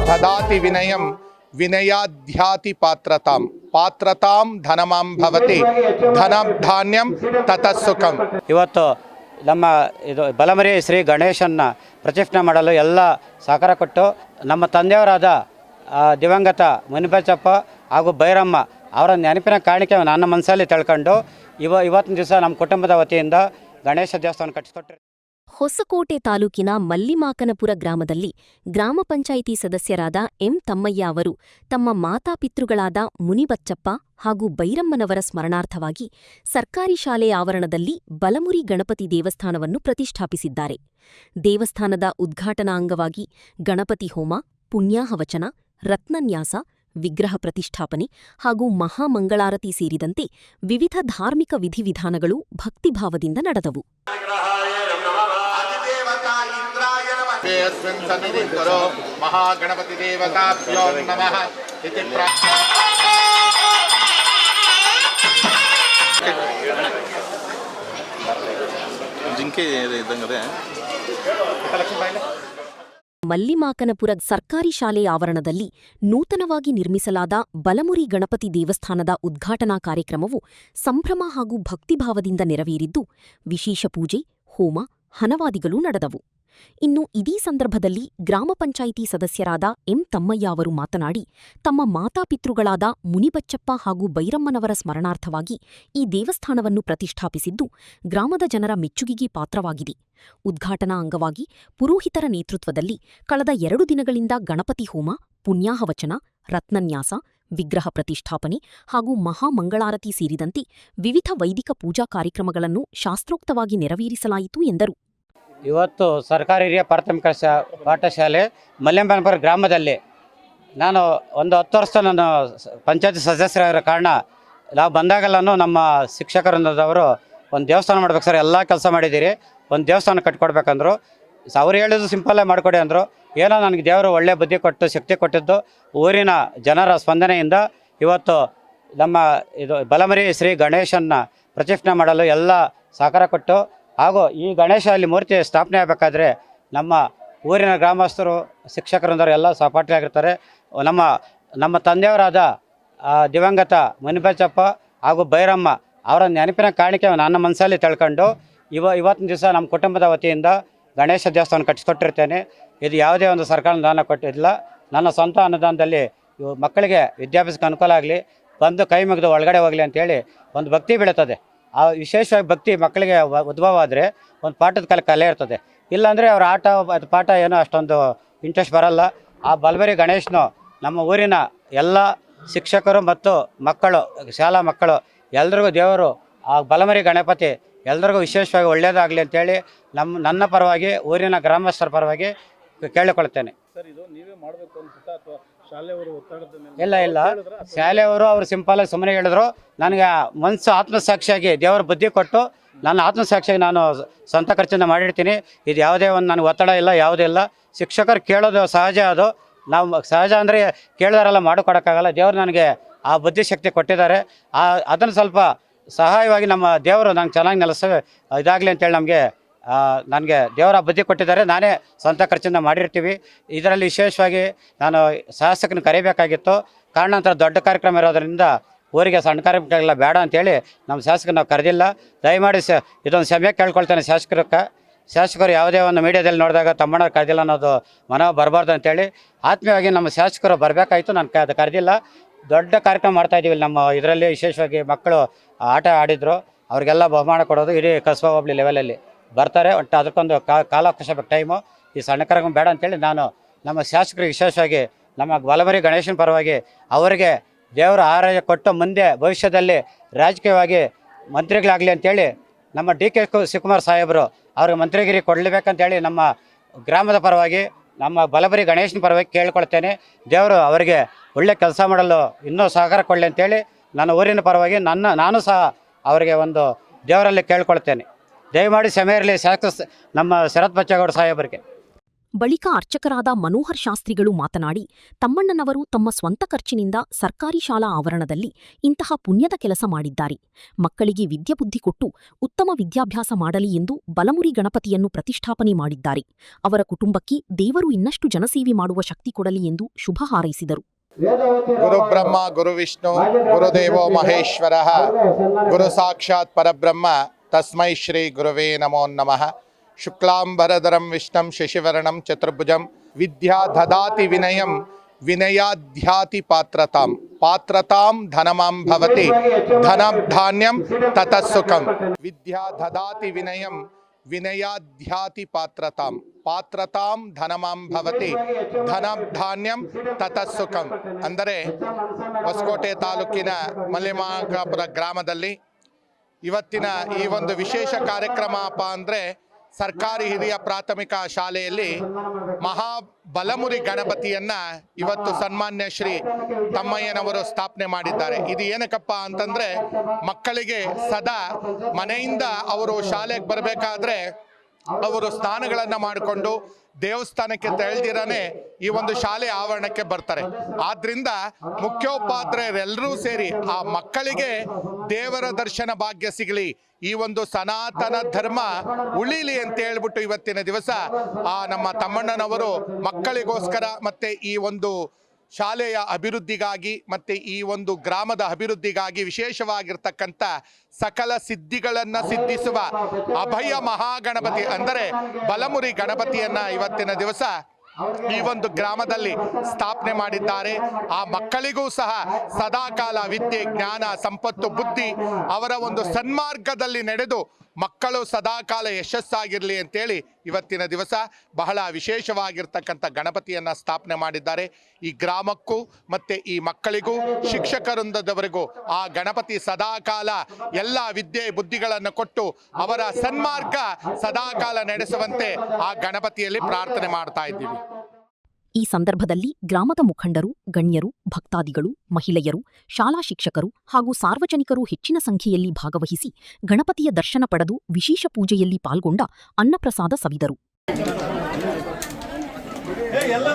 ದದಾತಿ ವಿನಯಂ ವಿನಯಾಧ್ಯಾತಿ ಪಾತ್ರತಾಂ ಪಾತ್ರತಾಂ ಧನಮಾಂ ಭವತಿ ಧನಧಾನ್ಯಂ ತತಸ್ಸುಖಂ. ಇವತ್ತು ನಮ್ಮ ಬಲಮರಿ ಶ್ರೀ ಗಣೇಶನ್ನ ಪ್ರತಿಷ್ಠಾಪನೆ ಮಾಡಲು ಎಲ್ಲ ಸಹಕಾರ ಕೊಟ್ಟು ನಮ್ಮ ತಂದೆಯವರಾದ ದಿವಂಗತ ಮುನಿಬಚ್ಚಪ್ಪ ಹಾಗೂ ಭೈರಮ್ಮ ಅವರ ನೆನಪಿನ ಕಾಣಿಕೆ ನನ್ನ ಮನಸ್ಸಲ್ಲಿ ತಿಳ್ಕೊಂಡು ಇವತ್ತಿನ ದಿವಸ ನಮ್ಮ ಕುಟುಂಬದ ವತಿಯಿಂದ ಗಣೇಶ ದೇವಸ್ಥಾನ ಕಟ್ಟಿಸ್ಕೊಟ್ರೆ. ಹೊಸಕೋಟೆ ತಾಲೂಕಿನ ಮಲ್ಲಿಮಾಕನಪುರ ಗ್ರಾಮದಲ್ಲಿ ಗ್ರಾಮ ಪಂಚಾಯಿತಿ ಸದಸ್ಯರಾದ ಎಂ ತಮ್ಮಯ್ಯ ಅವರು ತಮ್ಮ ಮಾತಾಪಿತೃಗಳಾದ ಮುನಿಬಚ್ಚಪ್ಪ ಹಾಗೂ ಭೈರಮ್ಮನವರ ಸ್ಮರಣಾರ್ಥವಾಗಿ ಸರ್ಕಾರಿ ಶಾಲೆ ಆವರಣದಲ್ಲಿ ಬಲಮುರಿ ಗಣಪತಿ ದೇವಸ್ಥಾನವನ್ನು ಪ್ರತಿಷ್ಠಾಪಿಸಿದ್ದಾರೆ. ದೇವಸ್ಥಾನದ ಉದ್ಘಾಟನಾ ಅಂಗವಾಗಿ ಗಣಪತಿ ಹೋಮ, ಪುಣ್ಯಾಹವಚನ, ರತ್ನನ್ಯಾಸ, ವಿಗ್ರಹ ಪ್ರತಿಷ್ಠಾಪನೆ ಹಾಗೂ ಮಹಾಮಂಗಳಾರತಿ ಸೇರಿದಂತೆ ವಿವಿಧ ಧಾರ್ಮಿಕ ವಿಧಿವಿಧಾನಗಳು ಭಕ್ತಿಭಾವದಿಂದ ನಡೆದವು. ಮಹಾಗಣಪತಿ ದೇವತಾಭ್ಯೋ ನಮಃ ಇತಿ ಮಲ್ಲಿಮಾಕನಪುರ ಸರ್ಕಾರಿ ಶಾಲೆ ಆವರಣದಲ್ಲಿ ನೂತನವಾಗಿ ನಿರ್ಮಿಸಲಾದ ಬಲಮುರಿ ಗಣಪತಿ ದೇವಸ್ಥಾನದ ಉದ್ಘಾಟನಾ ಕಾರ್ಯಕ್ರಮವು ಸಂಭ್ರಮ ಹಾಗೂ ಭಕ್ತಿಭಾವದಿಂದ ನೆರವೇರಿದ್ದು ವಿಶೇಷ ಪೂಜೆ, ಹೋಮ, ಹನವಾದಿಗಳು ನಡೆದವು. ಇನ್ನು ಇದೇ ಸಂದರ್ಭದಲ್ಲಿ ಗ್ರಾಮ ಪಂಚಾಯಿತಿ ಸದಸ್ಯರಾದ ಎಂ ತಮ್ಮಯ್ಯ ಅವರು ಮಾತನಾಡಿ, ತಮ್ಮ ಮಾತಾಪಿತೃಗಳಾದ ಮುನಿಬಚ್ಚಪ್ಪ ಹಾಗೂ ಭೈರಮ್ಮನವರ ಸ್ಮರಣಾರ್ಥವಾಗಿ ಈ ದೇವಸ್ಥಾನವನ್ನು ಪ್ರತಿಷ್ಠಾಪಿಸಿದ್ದು ಗ್ರಾಮದ ಜನರ ಮೆಚ್ಚುಗೆಗೆ ಪಾತ್ರವಾಗಿದೆ. ಉದ್ಘಾಟನಾ ಅಂಗವಾಗಿ ಪುರೋಹಿತರ ನೇತೃತ್ವದಲ್ಲಿ ಕಳೆದ 2 ದಿನಗಳಿಂದ ಗಣಪತಿ ಹೋಮ, ಪುಣ್ಯಾಹವಚನ, ರತ್ನನ್ಯಾಸ, ವಿಗ್ರಹ ಪ್ರತಿಷ್ಠಾಪನೆ ಹಾಗೂ ಮಹಾಮಂಗಳಾರತಿ ಸೇರಿದಂತೆ ವಿವಿಧ ವೈದಿಕ ಪೂಜಾ ಕಾರ್ಯಕ್ರಮಗಳನ್ನು ಶಾಸ್ತ್ರೋಕ್ತವಾಗಿ ನೆರವೇರಿಸಲಾಯಿತು ಎಂದರು. ಇವತ್ತು ಸರ್ಕಾರಿ ಹಿರಿಯ ಪ್ರಾಥಮಿಕ ಪಾಠಶಾಲೆ ಮಲ್ಲಿಮಾಕನಪುರ ಗ್ರಾಮದಲ್ಲಿ ನಾನು ಒಂದು 10 ವರ್ಷ ನಾನು ಪಂಚಾಯತಿ ಸದಸ್ಯರಾಗಿರೋ ಕಾರಣ ನಾವು ಬಂದಾಗಲೂ ನಮ್ಮ ಶಿಕ್ಷಕರವರು ಒಂದು ದೇವಸ್ಥಾನ ಮಾಡ್ಬೇಕು ಸರ್, ಎಲ್ಲ ಕೆಲಸ ಮಾಡಿದ್ದೀರಿ, ಒಂದು ದೇವಸ್ಥಾನ ಕಟ್ಕೊಡ್ಬೇಕಂದ್ರು. ಅವ್ರು ಹೇಳಿದ್ದು ಸಿಂಪಲ್ಲಾಗಿ ಮಾಡಿಕೊಡಿ ಅಂದರು. ಏನೋ ನನಗೆ ದೇವರು ಒಳ್ಳೆ ಬುದ್ಧಿ ಕೊಟ್ಟು ಶಕ್ತಿ ಕೊಟ್ಟಿದ್ದು ಊರಿನ ಜನರ ಸ್ಪಂದನೆಯಿಂದ ಇವತ್ತು ನಮ್ಮ ಬಲಮರಿ ಶ್ರೀ ಗಣೇಶನ್ನ ಪ್ರತಿಷ್ಠಾಪನೆ ಮಾಡಲು ಎಲ್ಲ ಸಹಕಾರ ಕೊಟ್ಟು ಹಾಗೂ ಈ ಗಣೇಶ ಅಲ್ಲಿ ಮೂರ್ತಿ ಸ್ಥಾಪನೆ ಆಗಬೇಕಾದ್ರೆ ನಮ್ಮ ಊರಿನ ಗ್ರಾಮಸ್ಥರು, ಶಿಕ್ಷಕರಂದರು ಎಲ್ಲ ಸಹಪಾಠಿಯಾಗಿರ್ತಾರೆ. ನಮ್ಮ ತಂದೆಯವರಾದ ದಿವಂಗತ ಮುನಿಬಚ್ಚಪ್ಪ ಹಾಗೂ ಭೈರಮ್ಮ ಅವರ ನೆನಪಿನ ಕಾಣಿಕೆ ನನ್ನ ಮನಸ್ಸಲ್ಲಿ ತಿಳ್ಕೊಂಡು ಇವತ್ತಿನ ದಿವಸ ನಮ್ಮ ಕುಟುಂಬದ ವತಿಯಿಂದ ಗಣೇಶ ದೇವಸ್ಥಾನ ಕಟ್ಟಿಸ್ಕೊಟ್ಟಿರ್ತೇನೆ. ಇದು ಯಾವುದೇ ಒಂದು ಸರ್ಕಾರ ಅನುದಾನ ಕೊಟ್ಟಿಲ್ಲ, ನನ್ನ ಸ್ವಂತ ಅನುದಾನದಲ್ಲಿ ಮಕ್ಕಳಿಗೆ ವಿದ್ಯಾಭ್ಯಾಸಕ್ಕೆ ಅನುಕೂಲ ಆಗಲಿ, ಬಂದು ಕೈ ಮುಗಿದು ಒಳಗಡೆ ಹೋಗಲಿ ಅಂತೇಳಿ ಒಂದು ಭಕ್ತಿ ಬೀಳುತ್ತದೆ. ಆ ವಿಶೇಷವಾಗಿ ಭಕ್ತಿ ಮಕ್ಕಳಿಗೆ ಉದ್ಭವ ಆದರೆ ಒಂದು ಪಾಠದ ಕಲೆ ಇರ್ತದೆ. ಇಲ್ಲಾಂದರೆ ಅವ್ರ ಪಾಠ ಏನೋ ಅಷ್ಟೊಂದು ಇಂಟ್ರೆಸ್ಟ್ ಬರಲ್ಲ. ಆ ಬಲಮರಿ ಗಣೇಶನು ನಮ್ಮ ಊರಿನ ಎಲ್ಲ ಶಿಕ್ಷಕರು ಮತ್ತು ಮಕ್ಕಳು, ಶಾಲಾ ಮಕ್ಕಳು ಎಲ್ರಿಗೂ ದೇವರು ಆ ಬಲಮರಿ ಗಣಪತಿ ಎಲ್ರಿಗೂ ವಿಶೇಷವಾಗಿ ಒಳ್ಳೆಯದಾಗಲಿ ಅಂತೇಳಿ ನನ್ನ ಪರವಾಗಿ, ಊರಿನ ಗ್ರಾಮಸ್ಥರ ಪರವಾಗಿ ಕೇಳಿಕೊಳ್ಳುತ್ತೇನೆ. ಇಲ್ಲ, ಶಾಲೆಯವರು ಅವರು ಸಿಂಪಲಾಗಿ ಸುಮ್ಮನೆ ಹೇಳಿದ್ರು. ನನಗೆ ಮನಸ್ಸು ಆತ್ಮಸಾಕ್ಷಿಯಾಗಿ ದೇವರ ಬುದ್ಧಿ ಕೊಟ್ಟು ನನ್ನ ಆತ್ಮಸಾಕ್ಷಿಯಾಗಿ ನಾನು ಸ್ವಂತ ಖರ್ಚಿಂದ ಮಾಡಿರ್ತೀನಿ. ಇದು ಯಾವುದೇ ಒಂದು ನನಗೆ ಒತ್ತಡ ಇಲ್ಲ, ಯಾವುದೇ ಇಲ್ಲ. ಶಿಕ್ಷಕರು ಕೇಳೋದು ಸಹಜ, ಅದು ನಾವು ಸಹಜ ಅಂದರೆ ಕೇಳಿದಾರೆಲ್ಲ ಮಾಡಿಕೊಡೋಕ್ಕಾಗಲ್ಲ. ದೇವರು ನನಗೆ ಆ ಬುದ್ಧಿಶಕ್ತಿ ಕೊಟ್ಟಿದ್ದಾರೆ. ಅದನ್ನು ಸ್ವಲ್ಪ ಸಹಾಯವಾಗಿ ನಮ್ಮ ದೇವರು ನಂಗೆ ಚೆನ್ನಾಗಿ ಇದಾಗಲಿ ಅಂತೇಳಿ ನನಗೆ ದೇವರ ಬುದ್ಧಿ ಕೊಟ್ಟಿದ್ದಾರೆ. ನಾನೇ ಸ್ವಂತ ಖರ್ಚಿಂದ ಮಾಡಿರ್ತೀವಿ. ಇದರಲ್ಲಿ ವಿಶೇಷವಾಗಿ ನಾನು ಶಾಸಕನ ಕರಿಬೇಕಾಗಿತ್ತು. ಕಾರಣಾಂತರ ದೊಡ್ಡ ಕಾರ್ಯಕ್ರಮ ಇರೋದರಿಂದ ಊರಿಗೆ ಸಣ್ಣ ಕಾರ್ಯಕ್ರಮಗಳೆಲ್ಲ ಬೇಡ ಅಂತೇಳಿ ನಮ್ಮ ಶಾಸಕರು ನಾವು ಕರೆದಿಲ್ಲ. ದಯಮಾಡಿ ಇದೊಂದು ಸಮಯ ಕೇಳ್ಕೊಳ್ತೇನೆ ಶಾಸಕರು ಯಾವುದೇ ಒಂದು ಮೀಡಿಯಾದಲ್ಲಿ ನೋಡಿದಾಗ ತಮ್ಮಣ್ಣ ಕರೆದಿಲ್ಲ ಅನ್ನೋದು ಮನೋ ಬರಬಾರ್ದು ಅಂತೇಳಿ ಆತ್ಮೀಯವಾಗಿ ನಮ್ಮ ಶಾಸಕರು ಬರಬೇಕಾಯಿತು. ನಾನು ಕರೆದಿಲ್ಲ. ದೊಡ್ಡ ಕಾರ್ಯಕ್ರಮ ಮಾಡ್ತಾಯಿದ್ದೀವಿ. ನಮ್ಮ ಇದರಲ್ಲಿ ವಿಶೇಷವಾಗಿ ಮಕ್ಕಳು ಆಟ ಆಡಿದರು, ಅವ್ರಿಗೆಲ್ಲ ಬಹುಮಾನ ಕೊಡೋದು ಇಡೀ ಕಸಬಾ ಹೋಬಳಿ ಲೆವೆಲಲ್ಲಿ ಬರ್ತಾರೆ. ಒಟ್ಟು ಅದಕ್ಕೊಂದು ಕಾಲಾವಕಾಶ ಬೇಕು, ಟೈಮು. ಈ ಸಣ್ಣ ಕಾರ್ಯಕ್ರಮ ಬೇಡ ಅಂತೇಳಿ ನಾನು ನಮ್ಮ ಶಾಸಕರಿಗೆ ವಿಶೇಷವಾಗಿ ನಮ್ಮ ಬಲಮರಿ ಗಣೇಶನ ಪರವಾಗಿ ಅವರಿಗೆ ದೇವರ ಆರೋಗ್ಯ ಕೊಟ್ಟು ಮುಂದೆ ಭವಿಷ್ಯದಲ್ಲಿ ರಾಜಕೀಯವಾಗಿ ಮಂತ್ರಿಗಳಾಗಲಿ ಅಂತೇಳಿ ನಮ್ಮ ಡಿ.ಕೆ. ಶಿವಕುಮಾರ್ ಸಾಹೇಬರು ಅವ್ರಿಗೆ ಮಂತ್ರಿಗಿರಿ ಕೊಡಲೇಬೇಕಂತೇಳಿ ನಮ್ಮ ಗ್ರಾಮದ ಪರವಾಗಿ, ನಮ್ಮ ಬಲಮರಿ ಗಣೇಶನ ಪರವಾಗಿ ಕೇಳಿಕೊಳ್ತೇನೆ. ದೇವರು ಅವರಿಗೆ ಒಳ್ಳೆ ಕೆಲಸ ಮಾಡಲು ಇನ್ನೂ ಸಹಕಾರ ಕೊಡಲಿ ಅಂತೇಳಿ ನನ್ನ ಊರಿನ ಪರವಾಗಿ ನಾನು ಸಹ ಅವರಿಗೆ ಒಂದು ದೇವರಲ್ಲಿ ಕೇಳ್ಕೊಳ್ತೇನೆ. ದಯಮಾಡಿ ಸಮಯ ಇರಲಿ ನಮ್ಮ ಶರತ್ ಬಚ್ಚೇಗೌಡ ಸಾಹೇಬರಿಗೆ. ಬಳಿಕ ಅರ್ಚಕರಾದ ಮನೋಹರ್ ಶಾಸ್ತ್ರಿಗಳು ಮಾತನಾಡಿ, ತಮ್ಮಣ್ಣನವರು ತಮ್ಮ ಸ್ವಂತ ಖರ್ಚಿನಿಂದ ಸರ್ಕಾರಿ ಶಾಲಾ ಆವರಣದಲ್ಲಿ ಇಂತಹ ಪುಣ್ಯದ ಕೆಲಸ ಮಾಡಿದ್ದಾರೆ. ಮಕ್ಕಳಿಗೆ ವಿದ್ಯಾಬುದ್ಧಿ ಕೊಟ್ಟು ಉತ್ತಮ ವಿದ್ಯಾಭ್ಯಾಸ ಮಾಡಲಿ ಎಂದು ಬಲಮುರಿ ಗಣಪತಿಯನ್ನು ಪ್ರತಿಷ್ಠಾಪನೆ ಮಾಡಿದ್ದಾರೆ. ಅವರ ಕುಟುಂಬಕ್ಕೆ ದೇವರು ಇನ್ನಷ್ಟು ಜನಸೇವೆ ಮಾಡುವ ಶಕ್ತಿ ಕೊಡಲಿ ಎಂದು ಶುಭ ಹಾರೈಸಿದರು. ಗುರು ಬ್ರಹ್ಮ ಗುರು ವಿಷ್ಣು ಗುರುದೇವೋ ಮಹೇಶ್ವರ ಗುರು ಸಾಕ್ಷಾತ್ ಪರಬ್ರಹ್ಮ ತಸ್ಮೈ ಶ್ರೀ ಗುರುವೇ ನಮೋ ನಮಃ. ಶುಕ್ಲಾಂಬರಧರಂ ವಿಷ್ಣಂ ಶಶಿವರ್ಣಂ ಚತುರ್ಭುಜಂ ವಿದ್ಯಾ ದದಾತಿ ವಿನಯಂ ವಿನಯಾಧ್ಯಾತಿ ಪಾತ್ರತಾಂ ಪಾತ್ರತಾಂ ಧನಮಾಂ ಭವತಿ ಧನಂ ಧಾನ್ಯಂ ತತಃ ಸುಖಂ. ವಿದ್ಯಾ ದದಾತಿ ವಿನಯಂ ವಿನಯಾಧ್ಯಾತಿ ಪಾತ್ರತಾಂ ಪಾತ್ರತಾಂ ಧನಮಾಂ ಭವತಿ ಧನಂ ಧಾನ್ಯಂ ತತಃ ಸುಖಂ. ಅಂದರೆ ಹೊಸಕೋಟೆ ತಾಲೂಕಿನ ಮಲ್ಲಿಮಾಗಾಪುರ ಗ್ರಾಮದಲ್ಲಿ ಇವತ್ತಿನ ಈ ಒಂದು ವಿಶೇಷ ಕಾರ್ಯಕ್ರಮ ಅಂದರೆ ಸರ್ಕಾರಿ ಹಿರಿಯ ಪ್ರಾಥಮಿಕ ಶಾಲೆಯಲ್ಲಿ ಮಹಾ ಬಲಮುರಿ ಗಣಪತಿಯನ್ನ ಇವತ್ತು ಸನ್ಮಾನ್ಯ ಶ್ರೀ ತಮ್ಮಯ್ಯನವರು ಸ್ಥಾಪನೆ ಮಾಡಿದ್ದಾರೆ. ಇದು ಏನಕ್ಕಪ್ಪ ಅಂತಂದ್ರೆ ಮಕ್ಕಳಿಗೆ ಸದಾ ಮನೆಯಿಂದ ಅವರು ಶಾಲೆಗೆ ಬರಬೇಕಾದ್ರೆ ಅವರು ಸ್ನಾನಗಳನ್ನು ಮಾಡಿಕೊಂಡು ದೇವಸ್ಥಾನಕ್ಕೆ ತೆರಳಿದಿರನೇ ಈ ಒಂದು ಶಾಲೆ ಆವರಣಕ್ಕೆ ಬರ್ತಾರೆ. ಆದ್ರಿಂದ ಮುಖ್ಯೋಪಾಧ್ಯಾಯರೆಲ್ಲರೂ ಸೇರಿ ಆ ಮಕ್ಕಳಿಗೆ ದೇವರ ದರ್ಶನ ಭಾಗ್ಯ ಸಿಗಲಿ, ಈ ಒಂದು ಸನಾತನ ಧರ್ಮ ಉಳಿಲಿ ಅಂತ ಹೇಳ್ಬಿಟ್ಟು ಇವತ್ತಿನ ದಿವಸ ನಮ್ಮ ತಮ್ಮಣ್ಣನವರು ಮಕ್ಕಳಿಗೋಸ್ಕರ ಮತ್ತೆ ಈ ಒಂದು ಶಾಲೆಯ ಅಭಿವೃದ್ಧಿಗಾಗಿ ಮತ್ತೆ ಈ ಒಂದು ಗ್ರಾಮದ ಅಭಿವೃದ್ಧಿಗಾಗಿ ವಿಶೇಷವಾಗಿರ್ತಕ್ಕಂಥ ಸಕಲ ಸಿದ್ಧಿಗಳನ್ನು ಸಿದ್ಧಿಸುವ ಅಭಯ ಮಹಾಗಣಪತಿ ಅಂದರೆ ಬಲಮುರಿ ಗಣಪತಿಯನ್ನ ಇವತ್ತಿನ ದಿವಸ ಈ ಒಂದು ಗ್ರಾಮದಲ್ಲಿ ಸ್ಥಾಪನೆ ಮಾಡಿದ್ದಾರೆ. ಆ ಮಕ್ಕಳಿಗೂ ಸಹ ಸದಾಕಾಲ ವಿದ್ಯೆ ಜ್ಞಾನ ಸಂಪತ್ತು ಬುದ್ಧಿ ಅವರ ಒಂದು ಸನ್ಮಾರ್ಗದಲ್ಲಿ ನಡೆದು ಮಕ್ಕಳು ಸದಾಕಾಲ ಯಶಸ್ಸಾಗಿರಲಿ ಅಂತೇಳಿ ಇವತ್ತಿನ ದಿವಸ ಬಹಳ ವಿಶೇಷವಾಗಿರ್ತಕ್ಕಂಥ ಗಣಪತಿಯನ್ನು ಸ್ಥಾಪನೆ ಮಾಡಿದ್ದಾರೆ. ಈ ಗ್ರಾಮಕ್ಕೂ ಮತ್ತು ಈ ಮಕ್ಕಳಿಗೂ ಶಿಕ್ಷಕವೃಂದದವರೆಗೂ ಆ ಗಣಪತಿ ಸದಾಕಾಲ ಎಲ್ಲ ವಿದ್ಯೆ ಬುದ್ಧಿಗಳನ್ನು ಕೊಟ್ಟು ಅವರ ಸನ್ಮಾರ್ಗ ಸದಾಕಾಲ ನಡೆಸುವಂತೆ ಆ ಗಣಪತಿಯಲ್ಲಿ ಪ್ರಾರ್ಥನೆ ಮಾಡ್ತಾ ಇದ್ದೀವಿ. ಈ ಸಂದರ್ಭದಲ್ಲಿ ಗ್ರಾಮದ ಮುಖಂಡರು, ಗಣ್ಯರು, ಭಕ್ತಾದಿಗಳು, ಮಹಿಳೆಯರು, ಶಾಲಾ ಶಿಕ್ಷಕರು ಹಾಗೂ ಸಾರ್ವಜನಿಕರು ಹೆಚ್ಚಿನ ಸಂಖ್ಯೆಯಲ್ಲಿ ಭಾಗವಹಿಸಿ ಗಣಪತಿಯ ದರ್ಶನ ಪಡೆದು ವಿಶೇಷ ಪೂಜೆಯಲ್ಲಿ ಪಾಲ್ಗೊಂಡ ಅನ್ನಪ್ರಸಾದ ಸವಿದರು. ಎಲ್ಲ